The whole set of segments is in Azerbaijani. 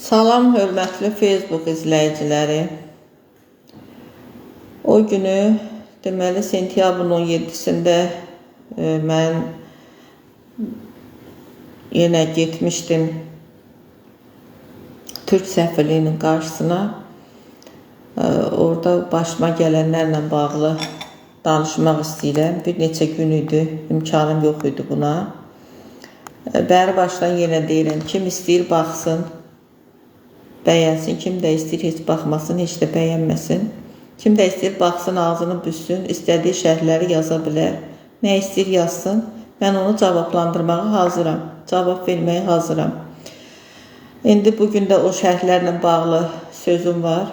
Salam, hörmətli Facebook izləyiciləri. O günü, deməli, sentyabrın 17-sində mən yenə getmişdim Türk səfirliyinin qarşısına. Orada başıma gələnlərlə bağlı danışmaq istəyirəm. Bir neçə gün idi, imkanım yox idi buna. Bəri başdan yenə deyirəm, kim istəyir baxsın, bəyənsin, kim də istəyir heç baxmasın, heç də bəyənməsin. Kim də istəyir baxsın, ağzını büzsün, istədiyi şərhləri yaza bilər. Nə istəyir yazsın, mən onu cavablandırmağa hazıram, cavab verməyə hazıram. İndi bugün də o şərhlərlə bağlı sözüm var.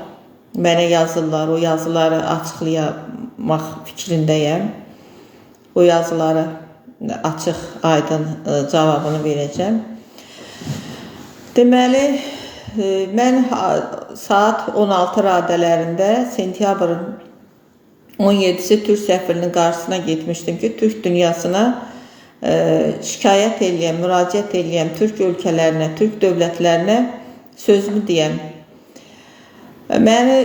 Mənə yazırlar, o yazıları açıqlamaq fikrindəyəm. O yazıları açıq, aydın cavabını verəcəm. Deməli, mən saat 16 radələrində sentyabrın 17-si Türk səfirliyinin qarşısına getmişdim ki, Türk dünyasına şikayət eləyəm, müraciət eləyəm Türk ölkələrinə, Türk dövlətlərinə sözümü deyəm. Məni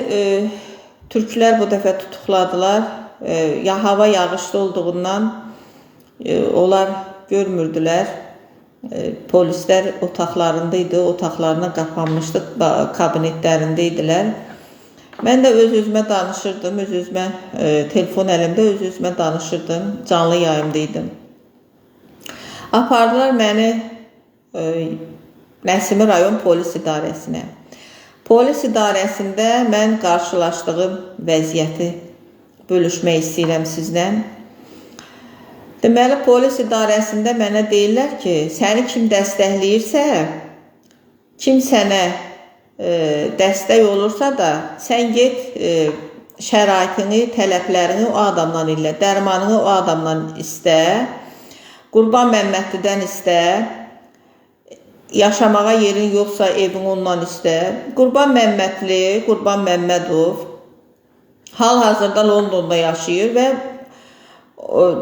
türklər bu dəfə tutuqladılar. Hava yağışlı olduğundan onlar görmürdülər. Polislər otaqlarında idi, otaqlarına qapanmışdı, kabinetlərində idilər. Mən də öz-özümə danışırdım, öz-özümə telefon əlimdə öz-özümə danışırdım, canlı yayımda idim. Apardılar məni Nəsimi rayon polis idarəsinə. Polis idarəsində mən qarşılaşdığım vəziyyəti bölüşmək istəyirəm sizlə. Deməli, polis idarəsində mənə deyirlər ki, səni kim dəstəkləyirsə, kim sənə dəstək olursa da, sən get şəraitini, tələblərini o adamdan ilə, dərmanını o adamdan istə, Qurban Məmmədlidən istə, yaşamağa yerin yoxsa evin ondan istə. Qurban Məmmədli, Qurban Məmmədov hal-hazırda Londonda yaşayır və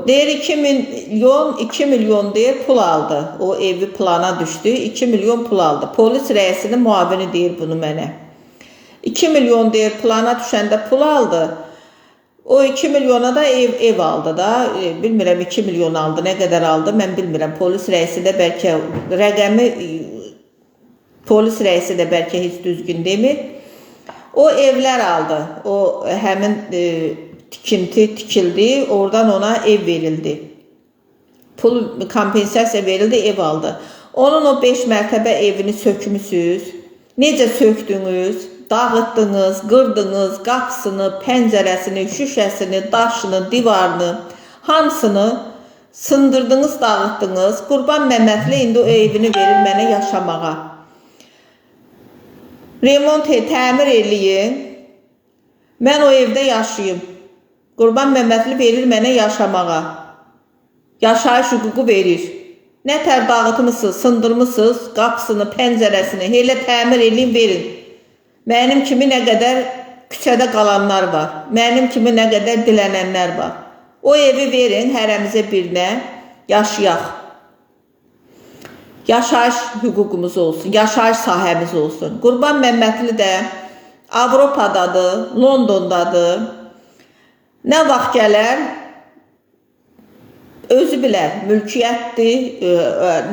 deyir 2 milyon deyir pul aldı. O evi plana düşdü, 2 milyon pul aldı. Polis rəisinin muavini deyir bunu mənə. 2 milyon deyir plana düşəndə pul aldı. O 2 milyona da ev aldı da. Bilmirəm 2 milyon aldı, nə qədər aldı mən bilmirəm. Polis rəisi də bəlkə rəqəmi, polis rəisi də bəlkə heç düzgün demir. O evlər aldı. O həmin tikinti tikildi, oradan ona ev verildi. Pul kompensasiya verildi, ev aldı. Onun o 5 mərtəbə evini sökmüsünüz. Necə söktünüz, dağıtdınız, qırdınız, qapısını, pəncərəsini, şüşəsini, daşını, divarını, hamısını sındırdınız, dağıtdınız. Qurban Məmmədli indi o evini verir mənə yaşamağa. Remont təmir eləyin, mən o evdə yaşayım. Qurban Məmmədli verir mənə yaşamağa. Yaşayış hüququ verir. Nətər dağıtmışsınız, sındırmışsınız, qapısını, pəncərəsini, elə təmir eləyin, verin. Mənim kimi nə qədər küçədə qalanlar var. Mənim kimi nə qədər dilənənlər var. O evi verin, hərəmizə birinə yaşayaq. Yaşayış hüququmuz olsun, yaşayış sahəmiz olsun. Qurban Məmmədli də Avropadadır, Londondadır. Nə vaxt gələr, özü bilər, mülkiyyətdir,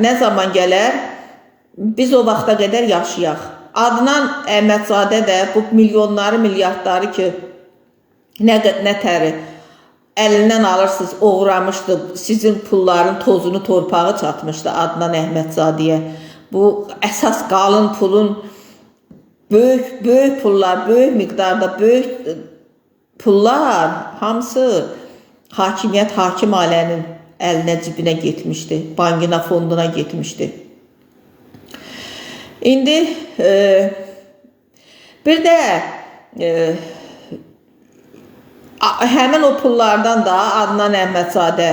nə zaman gələr, biz o vaxta qədər yaşayaq. Adnan Əhmədzadə də bu milyonları, milyardları ki, nətəri əlindən alırsınız, oğramışdı, sizin pulların tozunu, torpağı çatmışdı Adnan Əhmədzadəyə. Bu əsas qalın pulun, böyük pullar, böyük miqdarda, böyük pullar hamısı hakimiyyət, hakim ailənin əlinə, cibinə getmişdi, bankına, fonduna getmişdi. İndi bir də həmin o pullardan da Adnan Əhmədzadə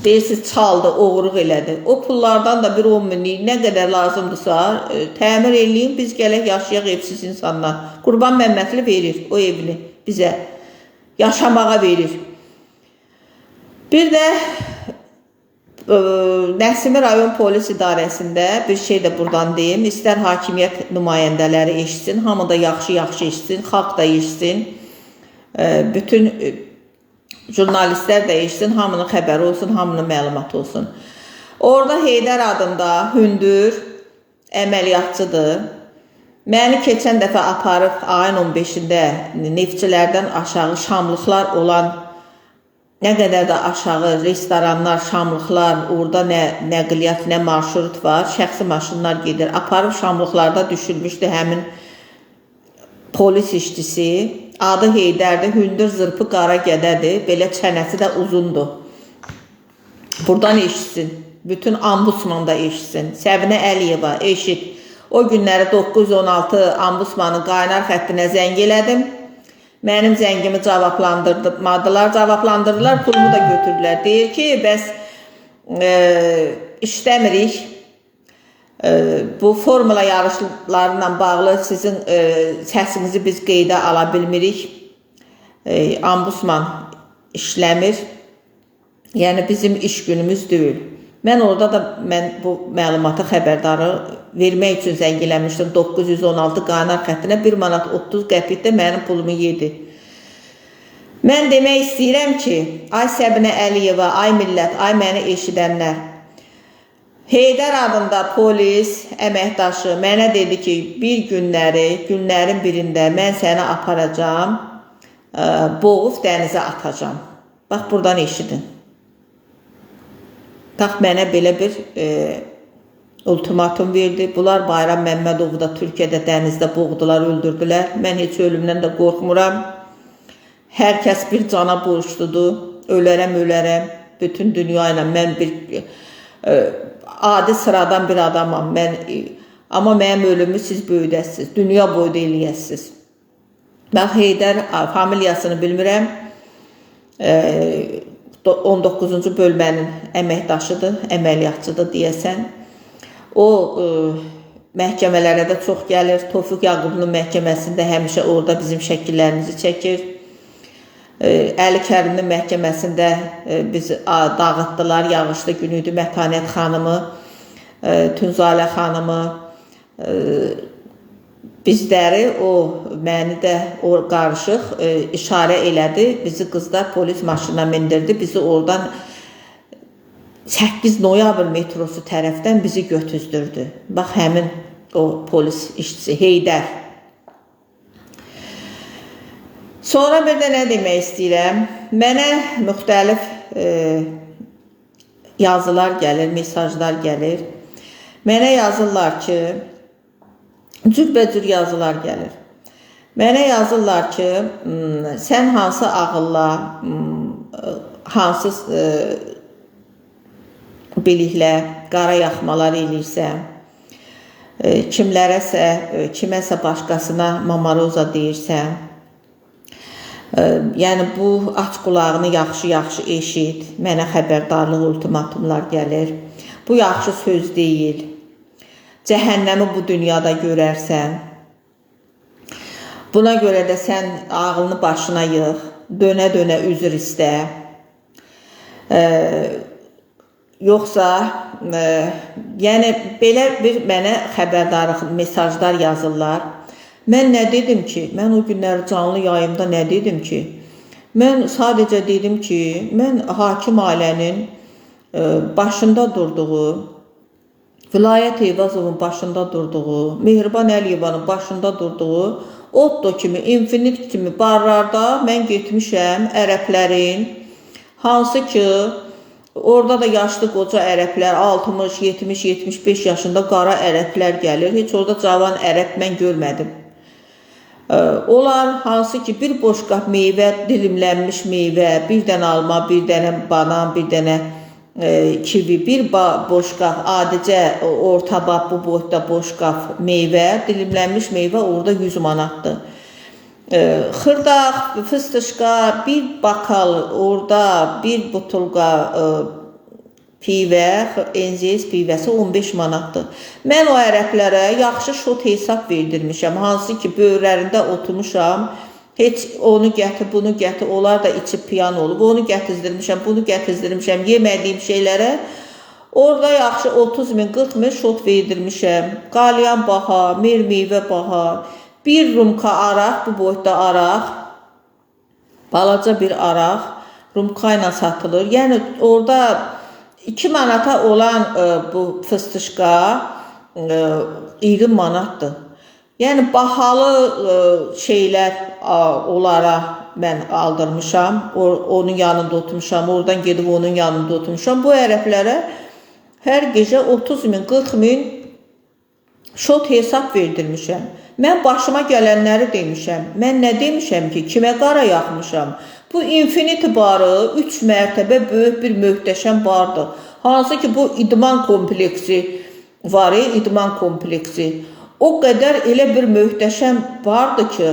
deyirsiniz çaldı, oğruq elədi. O pullardan da bir 10 minlik nə qədər lazımdırsa təmir eləyin, biz gələk yaşayaq evsiz insanlar. Qurban Məmmədli verir o evini bizə, yaşamağa verir. Bir də Nəsimi rayon polis idarəsində bir şey də buradan deyim. İstər hakimiyyət nümayəndələri eşitsin, hamı da yaxşı-yaxşı eşitsin, xalq da eşitsin, bütün jurnalistlər də eşitsin, hamının xəbəri olsun, hamının məlumatı olsun. Orada Heydər adında hündür əməliyyatçıdır. Məni keçən dəfə aparıb ayın 15-də Neftçilərdən aşağı şamlıqlar olan, nə qədər də aşağı restoranlar, şamlıqlar, orada nə nəqliyyat, nə marşrut var, şəxsi maşınlar gedir. Aparıb şamlıqlarda düşürmüşdü həmin polis işçisi. Adı Heydərdir, hündür zırpı qara gədədir, belə çənəsi də uzundur. Buradan eşitsin, bütün ambusman da eşitsin. Səbinə Əliyeva eşit. O günləri 916 ambusmanın qaynar xəttinə zəng elədim. Mənim zəngimi cavablandırmadılar, pulumu da götürdülər. Deyir ki, bəs işləmirik, bu formula yarışlarla bağlı sizin səsinizi biz qeydə ala bilmirik. Ambusman işləmir, yəni bizim iş günümüz deyil. Mən orada da bu məlumatı xəbərdarı vermək üçün zəng eləmişdim. 916 qaynar xəttinə 1 manat 30 qəpik də mənim pulumu yedi. Mən demək istəyirəm ki, ay Səbinə Əliyeva, ay millət, ay məni eşidənlər, Heydər adında polis əməkdaşı mənə dedi ki, günlərin birində mən səni aparacam, boğub dənizə atacam. Bax, buradan eşidin. Bax, mənə belə bir ultimatum verdi. Bunlar Bayram Məmmədovu da Türkiyədə dənizdə boğdular, öldürdülər. Mən heç ölümdən də qorxmuram. Hər kəs bir cana borçludur. Ölərəm. Bütün dünya ilə mən bir adi sıradan bir adamam. Amma mənim ölümü siz böyüdəsiniz. Dünya boyda eləyəsiniz. Bax, Heydər familiyasını bilmirəm. 19-cu bölmənin əməkdaşıdır, əməliyyatçıdır deyəsən. O məhkəmələrə də çox gəlir. Tofiq Yaqubunun məhkəməsində həmişə orada bizim şəkillərimizi çəkir. Əli Kəriminin məhkəməsində bizi dağıtdılar. Yağışlı günüydü. Mətanət xanımı, Tünzalə xanımı, bizləri, məni də qarışıq işarə elədi. Bizi qızlar polis maşınına mindirdi. Bizi oradan 8 noyabr metrosu tərəfdən bizi götüzdürdü. Bax, həmin o polis işçisi Heydər. Sonra bir də nə demək istəyirəm? Mənə müxtəlif yazılar gəlir, mesajlar gəlir. Mənə yazırlar ki, cürbəcür yazılar gəlir. Mənə yazırlar ki, sən hansı ağılla, hansı biliklə qara yaxmalar eləyirsən, kiməsə başqasına mamaroza deyirsən, yəni bu aç qulağını yaxşı-yaxşı eşit, mənə xəbərdarlıq ultimatumlar gəlir. Bu yaxşı söz deyil. Cəhənnəmi bu dünyada görərsən. Buna görə də sən ağlını başına yığ, dönə-dönə üzr istə. Yoxsa, yəni belə bir mənə xəbərdarlıq mesajlar yazırlar. Mən nə dedim ki? Mən o günlər canlı yayımda nə dedim ki? Mən sadəcə dedim ki, mən hakim ailənin başında durduğu, Vilayət Eyvazovun başında durduğu, Mehriban Əliyevanın başında durduğu, Otto kimi, Infinit kimi barlarda mən getmişəm ərəblərin, hansı ki, orada da yaşlı qoca ərəblər, 60, 70, 75 yaşında qara ərəblər gəlir. Heç orada cavan ərəb mən görmədim. Onlar hansı ki, bir boş qap meyvə, dilimlənmiş meyvə, bir dənə alma, bir dənə banan, bir dənə kivi, bir boş qaf, adicə orta bab, bu boyda boş qaf meyvə, dilimlənmiş meyvə orada 100 manatdır. Xırdaq, fıstışqa, bir bakal orada, bir butulqa pivə, enziz pivəsi 15 manatdır. Mən o ərəblərə yaxşı şot hesab verdirmişəm, hansı ki, böyürlərində oturmuşam, heç onu gətir, bunu gətir, onlar da içib piyan olub, onu gətizdirmişəm, bunu gətizdirmişəm, yemədiyim şeylərə, Orada yaxşı 30.000, 40.000 şot verdirmişəm. Qalyan baha, meyvə baha. Bir rumka araq, bu boyda araq. Balaca bir araq rumka ilə satılır. Yəni orada 2 manata olan bu fıstışqa 20 manatdır. Yəni bahalı şeylər onlara mən aldırmışam. Onun yanında oturmuşam. Oradan gedib onun yanında oturmuşam. Bu ərəblərə hər gecə 30.000, 40.000 şot hesab verdirmişəm. Mən başıma gələnləri demişəm. Mən nə demişəm ki, kimə qara yaxmışam? Bu Infinity barı 3 mərtəbə böyük bir möhtəşəm bardır. Hansı ki, bu idman kompleksi var, idman kompleksi. O qədər elə bir möhtəşəm bardır ki,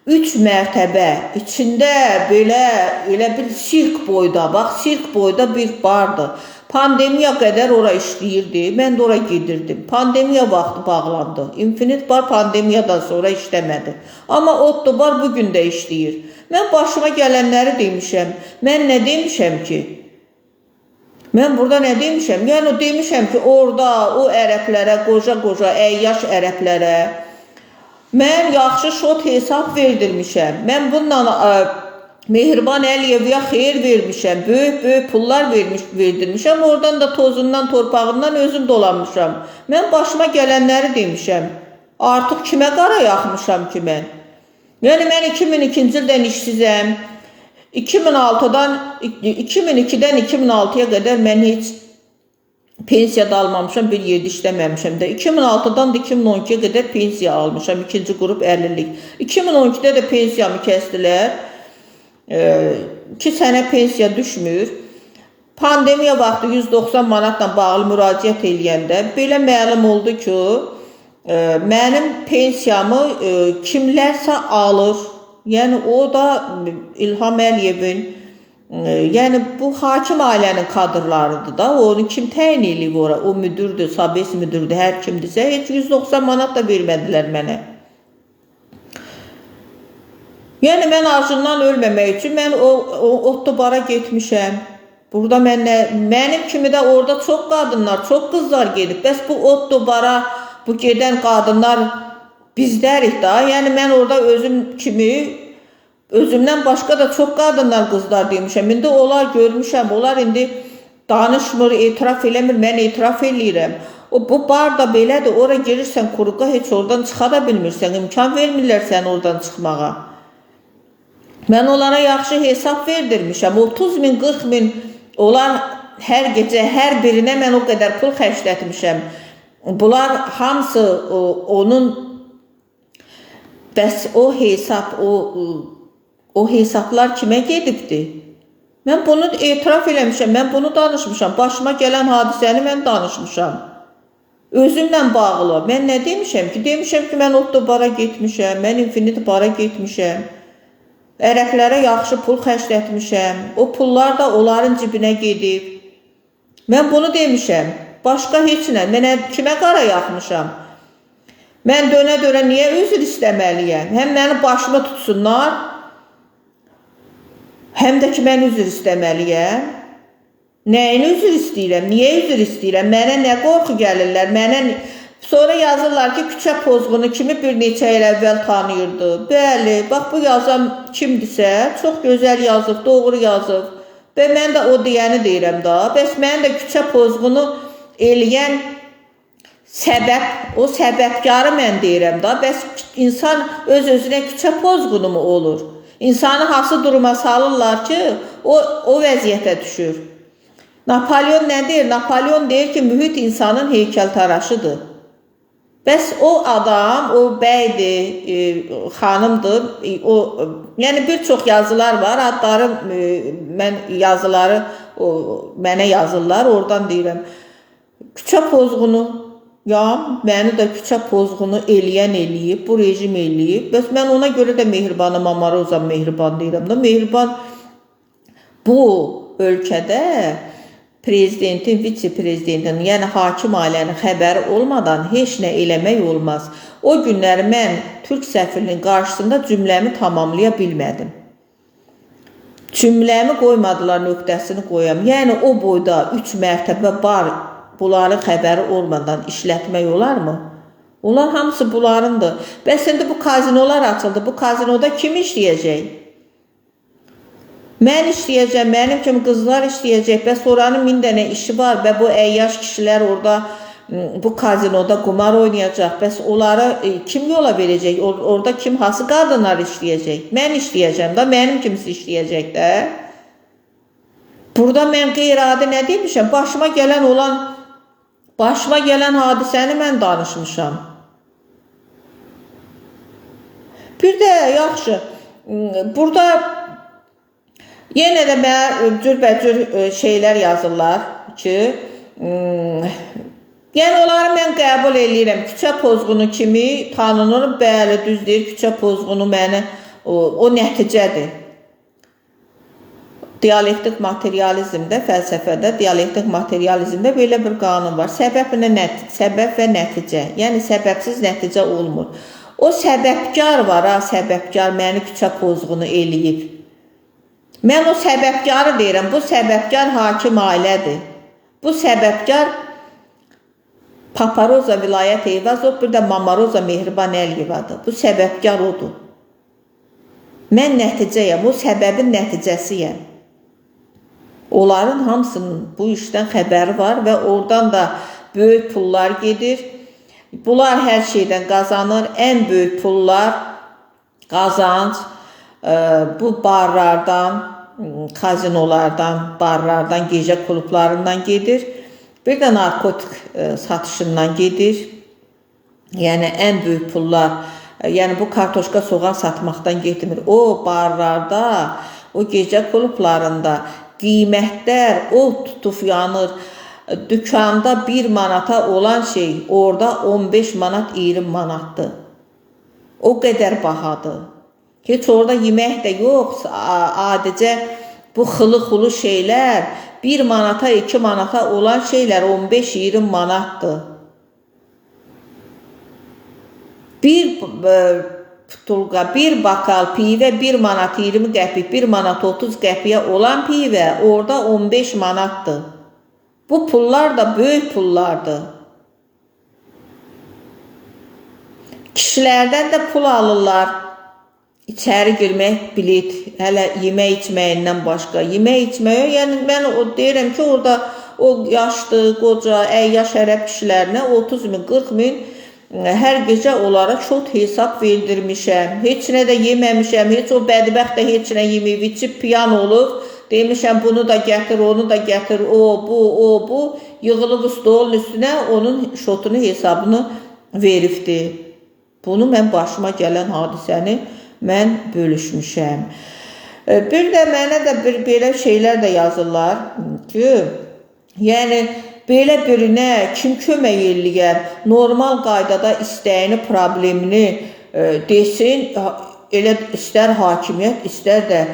3 mərtəbə içində elə bir sirk boyda, bax sirk boyda bir bardır. Pandemiya qədər ora işləyirdi, mən də ora gedirdim. Pandemiya vaxtı bağlandı. Infinite bar pandemiyadan sonra işləmədi. Amma Otto bar bugün də işləyir. Mən başıma gələnləri demişəm. Mən nə demişəm ki? Mən burada nə demişəm? Yəni demişəm ki, orada o ərəblərə, qoca əyyaş ərəblərə mən yaxşı şot hesab verdirmişəm. Mən bununla Mehriban Əliyevə xeyir vermişəm. Böyük pullar verdirmişəm. Oradan da tozundan, torpağından özüm dolanmışam. Mən başıma gələnləri demişəm. Artıq kimə qara yaxmışam ki mən? Yəni mən 2002-ci ildən işsizəm. 2002-dən 2006-ya qədər mən heç pensiya da almamışam, bir yerdə işləməmişəm də. 2006-dan 2012-yə qədər pensiya almışam, 2-ci qrup 50-lik. 2012-də də pensiyamı kəsdilər. 2 sənə pensiya düşmür. Pandemiya vaxtı 190 manatla bağlı müraciət eləyəndə belə məlum oldu ki, mənim pensiyamı kimlərsə alır. Yəni o da İlham Əliyevin, yəni bu hakim ailənin kadrlarıdır da. Onu kim təyin eləyib ora? O müdürdür, sabes müdürdür, hər kimdirsə. Heç 190 manat da vermədilər mənə. Yəni mən acından ölməmək üçün mən o Ottobara getmişəm. Burada mənim kimi də orada çox qadınlar, çox qızlar gedib. Bəs bu Ottobara bu gedən qadınlar bizdərik da. Yəni mən orada özüm kimi, özümdən başqa da çox qadınlar, qızlar demişəm. İndi onlar görmüşəm, onlar indi danışmır, etiraf eləmir, mən etiraf eləyirəm. Bu bar da belədir, ora girirsən kuruqa, heç oradan çıxa da bilmirsən, imkan vermirlər sən oradan çıxmağa. Mən onlara yaxşı hesab verdirmişəm. 30.000, 40.000 onlar hər gecə, hər birinə mən o qədər pul xərclətmişəm. Bunlar hamısı onun, bəs o hesab, o hesablar kimə gedibdi? Mən bunu etiraf eləmişəm, mən bunu danışmışam. Başıma gələn hadisəni mən danışmışam. Özümlə bağlı. Mən nə demişəm ki? Demişəm ki, mən Ottobara getmişəm, mən Infinity bara getmişəm. Ərəblərə yaxşı pul xərclətmişəm. O pullar da onların cibinə gedib. Mən bunu demişəm. Başqa heç nə. Mənə kimə qara yaxmışam? Mən dönə-dönə niyə üzr istəməliyəm? Həm məni başıma tutsunlar, həm də ki, mən üzr istəməliyəm. Nəyini üzr istəyirəm? Niyə üzr istəyirəm? Mənə nə qorxu gəlirlər? Sonra yazırlar ki, küçə pozğunu kimi bir neçə il əvvəl tanıyırdı. Bəli, bax bu yazan kimdirsə, çox gözəl yazıb, doğru yazıb. Və mən də o deyəni deyirəm da. Bəs mən də küçə pozğunu eləyən səbəb, o səbəbkarı mən deyirəm da. Bəs insan öz-özünə küçə pozğunu mu olur? İnsanı hası duruma salırlar ki, o vəziyyətə düşür. Napolyon nə deyir? Napolyon deyir ki, mühit insanın heykəltaraşıdır. Bəs o adam, o bəydir, xanımdır, yəni bir çox yazılar var, adları, mən yazıları mənə yazırlar, oradan deyirəm. Küçə pozğunu, məni də küçə pozğunu eləyən eləyib, bu rejim eləyib. Bəs mən ona görə də Mehribanım, Amarozam Mehriban deyirəm da. Mehriban bu ölkədə prezidentin, vitse-prezidentin, yəni hakim ailənin xəbəri olmadan heç nə eləmək olmaz. O günləri mən Türk səfirinin qarşısında cümləmi tamamlaya bilmədim. Cümləmi qoymadılar, nöqtəsini qoyam. Yəni o boyda 3 mərtəbə bar bunların xəbəri olmadan işlətmək olarmı? Onlar hamısı bunlarındır. Bəs indi bu kazinolar açıldı. Bu kazinoda kim işləyəcək? Mən işləyəcəm, mənim kimi qızlar işləyəcək. Bəs oranın 1000 dənə işi var və bu əyyaş kişilər orada bu kazinoda qumar oynayacaq. Bəs onları kim yola verəcək? Orada kim, hansı qadınlar işləyəcək? Mən işləyəcəm də, mənim kimisi işləyəcək də. Burada mən qeyri-adi nə demişəm? Başıma gələn hadisəni mən danışmışam. Bir də yaxşı, burada yenə də mənə cürbəcür şeylər yazırlar ki, yəni onları mən qəbul edirəm. Küçə pozğunu kimi tanınır, bəli, düz deyir, küçə pozğunu məni, o nəticədir. Dialektik materializmdə, fəlsəfədə, dialektik materializmdə belə bir qanun var. Səbəb və nəticə. Yəni səbəbsiz nəticə olmur. O səbəbkar var, səbəbkar məni küçə pozğunu eləyib. Mən o səbəbkarı deyirəm, bu səbəbkar hakim ailədir. Bu səbəbkar Paparoza Vilayət Eyvazov, bir də Mamaroza Mehriban Əliyevadır. Bu səbəbkar odur. Mən nəticəyəm, o səbəbin nəticəsiyəm. Onların hamısının bu işdən xəbəri var və oradan da böyük pullar gedir. Bunlar hər şeydən qazanır. Ən böyük pullar, qazanc bu barlardan, kazinolardan, barlardan, gecə klublarından gedir. Bir də narkotik satışından gedir. Yəni ən böyük pullar, yəni bu kartoşka soğan satmaqdan getmir. O barlarda, o gecə klublarında qiymətlər tutub yanır. Dükanda 1 manata olan şey orada 15 manat 20 manatdır. O qədər bahadır. Heç orada yemək də yox, adicə bu xılı-xulu şeylər 1 manata 2 manata olan şeylər 15-20 manatdır. Bir putulqa, bir bakal pivə 1 manat 20 qəpik, 1 manat 30 qəpiyə olan pivə orada 15 manatdır. Bu pullar da böyük pullardır. Kişilərdən də pul alırlar. İçəri girmək bilet, hələ yemək içməyindən başqa. Yemək içməyə, yəni mən deyirəm ki, orada o yaşlı, qoca, əyyaş ərəb kişilərinə 30 min, 40 min hər gecə onlara çox hesab verdirmişəm. Heç nə də yeməmişəm, heç o bədbəxt də heç nə yeməyib, içib piyan olub. Demişəm, bunu da gətir, onu da gətir, o, bu. Yığılıb stolun üstünə onun şotunu, hesabını veribdi. Bunu mən başıma gələn hadisəni mən bölüşmüşəm. Bir də mənə də belə şeylər də yazırlar ki, yəni belə birinə kim kömək eləyər, normal qaydada istəyini, problemini desin, elə istər hakimiyyət, istər də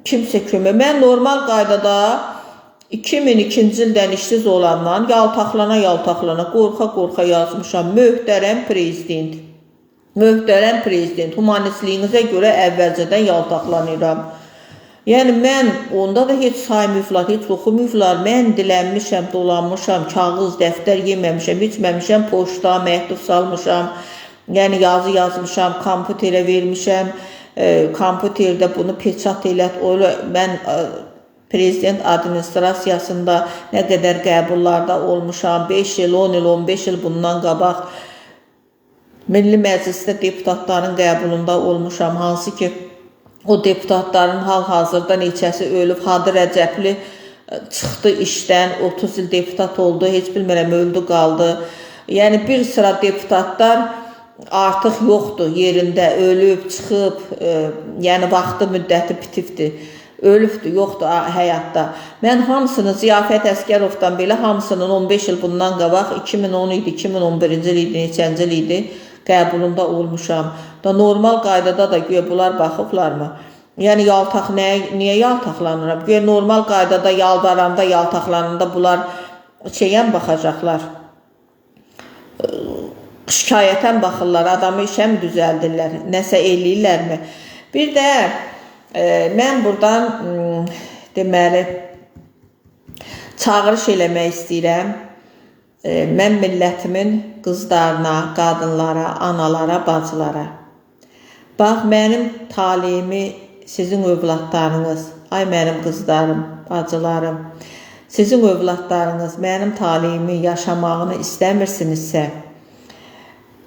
kimsə kömək. Mən normal qaydada 2002-ci ildən işsiz olandan yaltaqlana, qorxa yazmışam. Möhtərəm prezident. Möhtərəm prezident, humanistliyinizə görə əvvəlcədən yaltaqlanıram. Yəni mən onda da heç saymıflar, heç oxumuyuflar. Mən dilənmişəm, dolanmışam, kağız, dəftər yeməmişəm, içməmişəm, poçta, məktub salmışam. Yəni yazı yazmışam, kompüterə vermişəm. Kompüterdə bunu peçat elət. Mən prezident administrasiyasında nə qədər qəbullarda olmuşam. 5 il, 10 il, 15 il bundan qabaq Milli Məclisdə deputatların qəbulunda olmuşam. Hansı ki, o deputatların hal-hazırda neçəsi ölüb. Hadi Rəcəbli çıxdı işdən, 30 il deputat oldu, heç bilmirəm, öldü, qaldı. Yəni bir sıra deputatlar artıq yoxdur yerində, ölüb, çıxıb, yəni vaxtı müddəti bitibdir, ölübdür, yoxdur həyatda. Mən hamısını, Ziyafət Əsgərovdan belə hamısının 15 il bundan qabaq, 2010 idi, 2011-ci il idi, neçənci il idi, qəbulunda olmuşam. Da normal qaydada da güya bunlar baxıblarmı? Yəni niyə yaltaqlanıram? Güya normal qaydada yalvaranda, yaltaqlananda bunlar şeyən baxacaqlar. Şikayətən baxırlar, adamı işə mi düzəldirlər, nəsə eləyirlərmi? Bir də mən buradan deməli çağırış eləmək istəyirəm. mən millətimin qızlarına, qadınlara, analara, bacılara. Bax, mənim taleyimi sizin övladlarınız, ay mənim qızlarım, bacılarım, sizin övladlarınız mənim taleyimi yaşamağını istəmirsinizsə,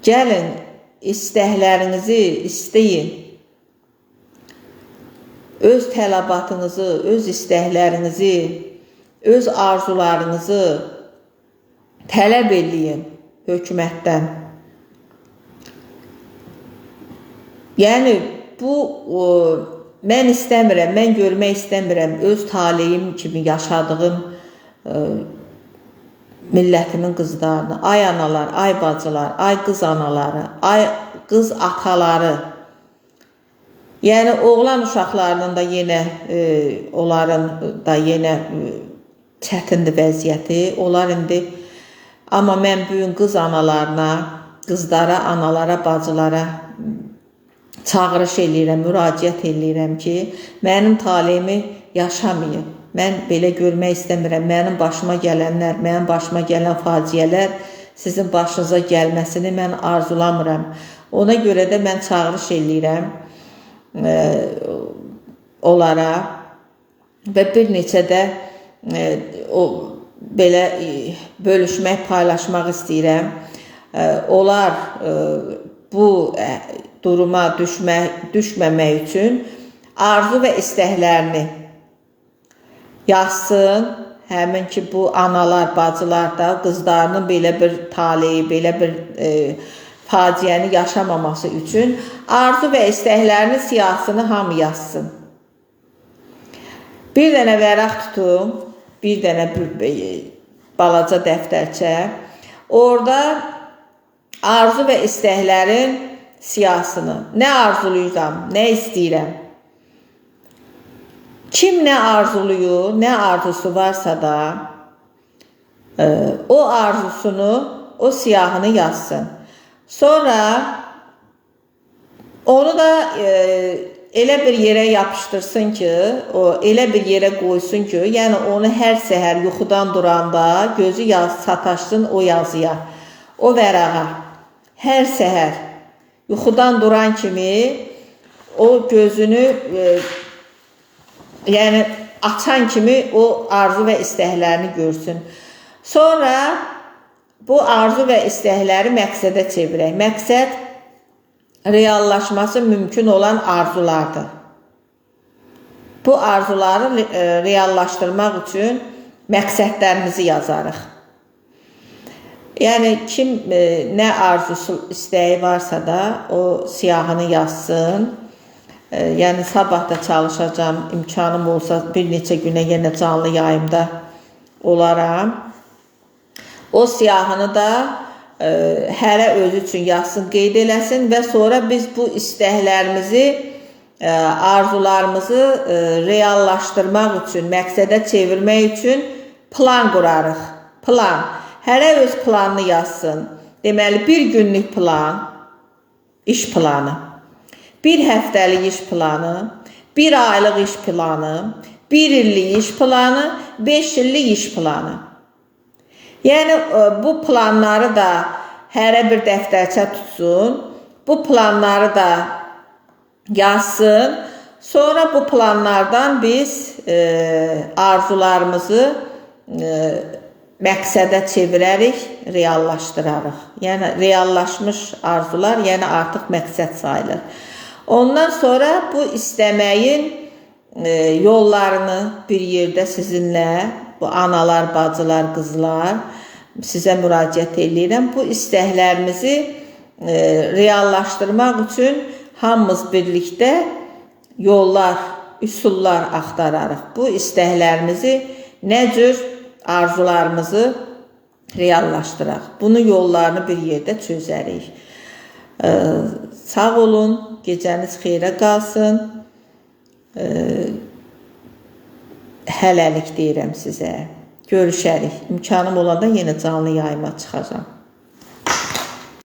gəlin, istəklərinizi istəyin. Öz tələbatınızı, öz istəklərinizi, öz arzularınızı tələb eləyin hökumətdən. Yəni, bu, mən istəmirəm, mən görmək istəmirəm öz taleyim kimi yaşadığım millətimin qızlarını, ay analar, ay bacılar, ay qız anaları, ay qız ataları. Yəni, oğlan uşaqlarının da yenə, onların da yenə çətindir vəziyyəti. Onlar indi, amma mən bugün qız analarına, qızlara, analara, bacılara çağırış eləyirəm, müraciət eləyirəm ki, mənim taleyimi yaşamayın. Mən belə görmək istəmirəm. Mənim başıma gələnlər, mənim başıma gələn faciələr sizin başınıza gəlməsini mən arzulamıram. Ona görə də mən çağırış eləyirəm onlara və bir neçə də belə bölüşmək, paylaşmaq istəyirəm. Onlar bu duruma düşməmək üçün arzu və istəklərini yazsın. Həmin ki, bu analar, bacılar da qızlarının belə bir taleyi, belə bir faciəni yaşamaması üçün arzu və istəklərinin siyahısını hamı yazsın. Bir dənə vəraq tutun, bir dənə balaca dəftərçə. Orada arzu və istəklərin siyahısını, nə arzuluyuram, nə istəyirəm. Kim nə arzuluyor, nə arzusu varsa da o arzusunu, o siyahını yazsın. Sonra onu da elə bir yerə yapışdırsın ki, elə bir yerə qoysun ki, yəni onu hər səhər yuxudan duranda gözü sataşsın o yazıya, o vərağa. Hər səhər yuxudan duran kimi o gözünü yəni açan kimi o arzu və istəklərini görsün. Sonra bu arzu və istəkləri məqsədə çevirək. Məqsəd reallaşması mümkün olan arzulardır. Bu arzuları reallaşdırmaq üçün məqsədlərimizi yazarıq. Yəni, kim nə arzusu, istəyi varsa da o siyahını yazsın. Yəni, sabah da çalışacağım, imkanım olsa bir neçə günə yenə canlı yayımda olaram. O siyahını da hərə özü üçün yazsın, qeyd eləsin və sonra biz bu istəklərimizi, arzularımızı reallaşdırmaq üçün, məqsədə çevirmək üçün plan qurarıq. Plan. Hərə öz planını yazsın. Deməli, bir günlük plan, iş planı, bir həftəlik iş planı, bir aylıq iş planı, bir illik iş planı, 5 illik iş planı. Yəni, bu planları da hərə bir dəftərçə tutsun, bu planları da yazsın. Sonra bu planlardan biz arzularımızı məqsədə çevirərik, reallaşdırarıq. Yəni, reallaşmış arzular, yəni artıq məqsəd sayılır. Ondan sonra bu istəməyin yollarını bir yerdə sizinlə, bu analar, bacılar, qızlar, sizə müraciət edirəm. Bu istəklərimizi reallaşdırmaq üçün hamımız birlikdə yollar, üsullar axtararıq. Bu istəklərimizi nə cür arzularımızı reallaşdıraq. Bunun yollarını bir yerdə çözərik. Sağ olun, gecəniz xeyrə qalsın. Hələlik deyirəm sizə. Görüşərik. İmkanım olanda yenə canlı yayıma çıxacağam.